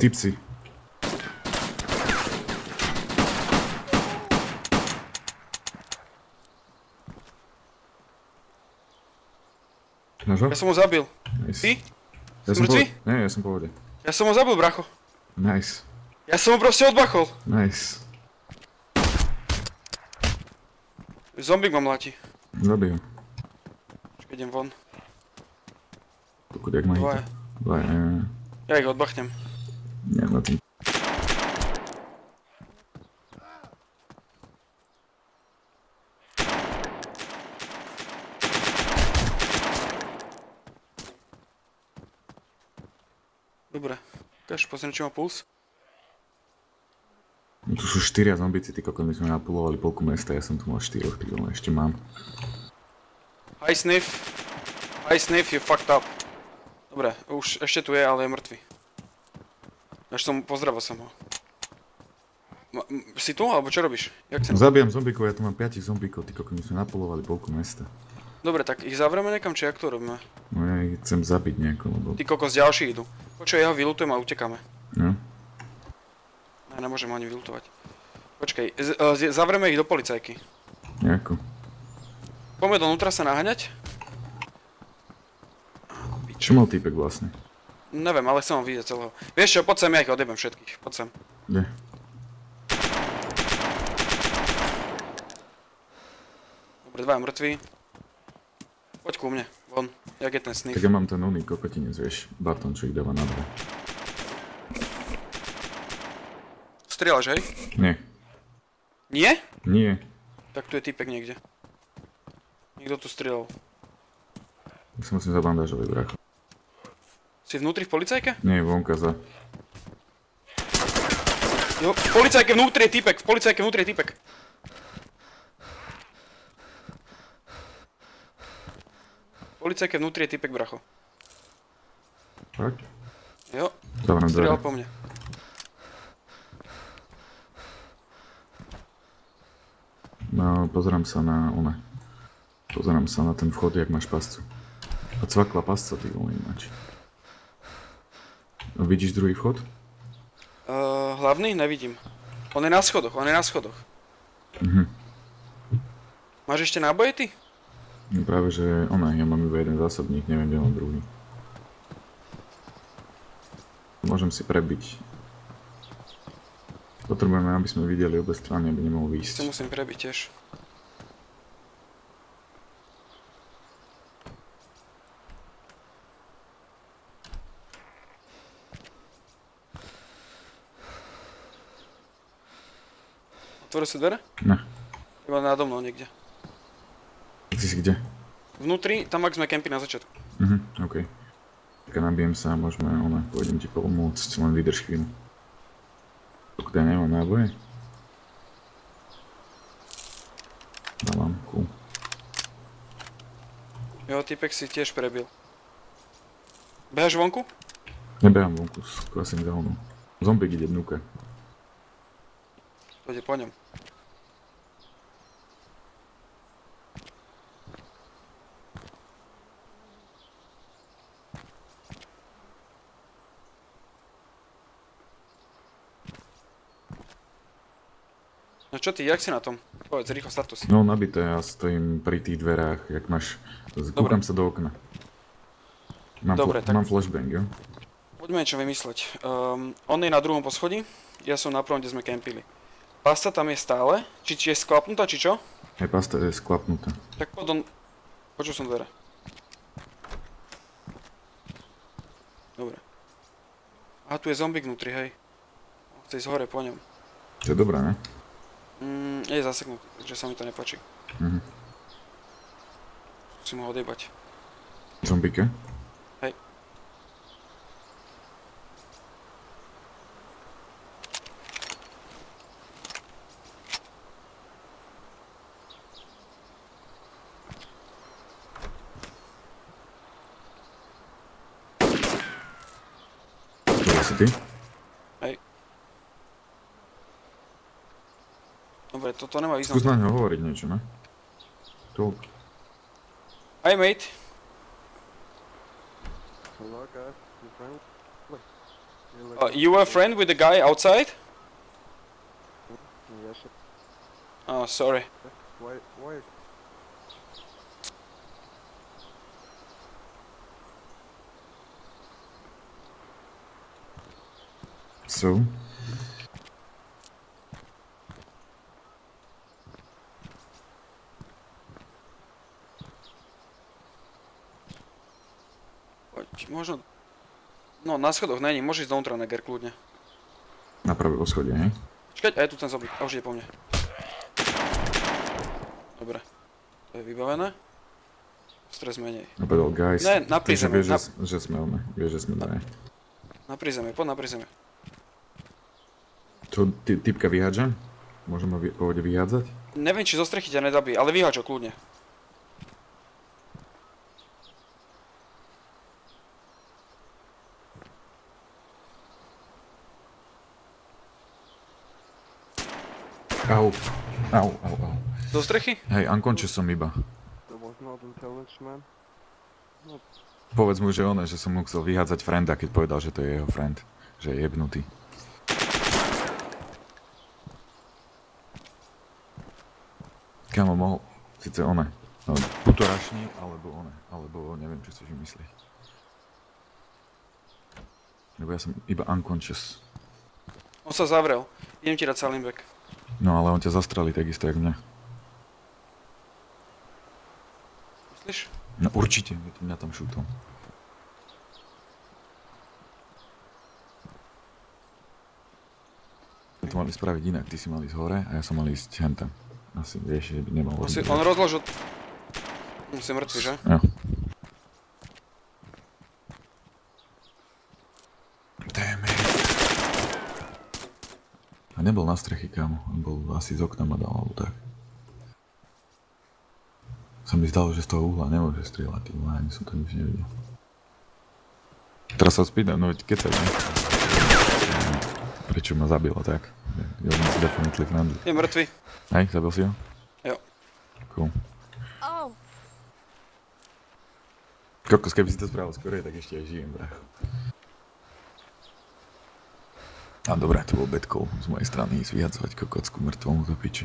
Tipsy. Máš ho? Ja som ho zabil. Nice. Ty? Ja Si som mŕtvy? Nie, ja som v pohode. Ja som ho zabil, bracho. Nice. Ja som ho proste odbachol. Nice. Zombík ma mláti. Zabij ho. Počkaj, idem von. Pokud jak ma hýta. Dvaja. Ja ich odbachnem. Nie, na tým. Dobre. Ukáž, pozriem, či má puls. No tu sú 4 zombici, ty kokos, my sme napulovali polku mesta, ja som tu mal 4, ty vole, ešte mám. Hi Sniff. Hi Sniff, you fucked up. Dobre, už ešte tu je, ale je mŕtvy. Až som, pozdravil som ho. Si tu, alebo čo robíš? Jak chcem? Zabijam zombíkov, ja tu mám 5 zombíkov, ty kokos, my sme napulovali polku mesta. Dobre, tak ich zavrieme niekam, či jak to robíme? No ja ich chcem zabiť nejako, lebo... Ty kokos, ďalší idú. Počkaj, ja ho vylutujem a utekáme. No. Ja nemôžem ani vylutovať. Počkaj, zavrieme ich do policajky. Nejako. Poďme donútra sa naháňať? Čo mal týpek vlastne? Neviem, ale chcem ho vidieť celého. Vieš čo, poď sem, ja ich odjebem všetkých. Poď sem. Kde? Dobre, dvaja mŕtvi. Poď ku mne, von. Jak je ten sniff? Tak ja mám ten oný kokotinec, vieš, baton, čo ich dáva na dve. Strieľaš, hej? Nie. Nie? Nie. Tak tu je typek niekde. Niekto tu strieľal. Ja sa musím zabandážovať, bracho. Si vnútri v policajke? Nie, vonka za... Jo, v policajke vnútri je typek, v policajke vnútri je typek. V policajke vnútri je typek, bracho. Fakt? Jo, Zavrám dvere. strieľal po mne. No, pozerám sa na one. Pozerám sa na ten vchod, jak máš pascu. A cvakla pasca, ty vole, ináč. No, vidíš druhý vchod? Hlavný? Nevidím. On je na schodoch, on je na schodoch. Mhm. Máš ešte náboje, ty? No práve, že ona, ja mám iba jeden zásobník, neviem, kde mám druhý. Môžem si prebiť. Potrebujeme, aby sme videli obe strany, aby nemohol výjsť. Si musím prebiť tiež. Otvoril si dvere? Ne. Iba nado mnou niekde. Ty si kde? Vnútri, tam ak sme kempy na začiatku. Okej. Tak nabijem sa a môžeme, pôjdem ti pomôcť, len vydrž chvíľu. Pokud ja nemám náboje? Dávam, cool. Jo, typek si tiež prebil. Behaš vonku? Nebehám vonku, sklasím za onu. Zombík ide vnúka. Pôjde po ňom. No čo ty, jak si na tom? Povedz, rýchlo status. No nabité, ja stojím pri tých dverách, jak máš... Kúkam sa do okna. Mám flashbang, jo? Poďme niečo vymysleť. On je na druhom poschodí, ja som na prvom, kde sme kempili. Pasta tam je stále, či je sklapnutá, či čo? Hej, pasta je sklapnutá. Tak poď on... Počul som dvere. Dobre. Aha, tu je zombík vnútri, hej. Chce ísť hore po ňom. To je dobré, ne? Je zaseknutý, takže sa mi to nepáči. Musím ho odjebať. Zombíke? Hej. To si ty? Hej. Dobre, toto nemá význam. Skús na ňo hovoriť niečo, ne? Talk. Hi, mate. Hello, guys. You friendly? You were a friend with the guy outside? Yes. Oh, sorry. Why? So? Poď, možno... No, na schodoch není, môžeš ísť dovnútra, Neger, kľudne. Na prvé poschodie, hej? Čakať, aj tu ten zombie, a už ide po mne. Dobre. To je vybavené. Stres menej. A povedal, guys, Ne, na ty sa prízemie, vieš, že sme one, vieš, že sme dvaja. Na prízemie, poď na prízemie. Čo, typka vyhádžem? Môžem ho povode vyhádzať? Neviem, či zo strechy ťa nedabí, ale vyháč ho kľudne. Au. Au. Do strechy? Hej, unconscious som iba. That was not intelligence, man. Povedz mu, že že som mu chcel vyhádzať frienda, keď povedal, že to je jeho friend. Že je jebnutý. Kámo, mohol, síce buď to rašni, alebo neviem, čo si vymyslí. Lebo ja som iba unconscious. On sa zavrel. Idem ti dať Salimback. No ale on ťa zastrelí takisto, jak mňa. Myslíš? No určite, mňa tam šútol. My to mali spraviť inak, ty si mal ísť hore a ja som mal ísť hentam. Asi vieš, že by nemal On rozložil... Si mŕtvy, že? Jo. Damn it. A nebol na strechy, kámo. On bol asi z okna ma dal, alebo tak. Sa mi zdalo, že z toho uhla nemôže strieľať, ty vole, ani som to nič nevidel. Teraz sa spýtam, no veď keď sa ne? Prečo ma zabilo tak? Ja som si definitely friendly. Je mŕtvy. Hej, zabil si ho? Jo. Cool. Kokos, keby si to spravil skorej, tak ešte aj žijem, bracho. A dobré, to bol bad call z mojej strany ísť vyhadzovať kokocku mŕtvomu do piči.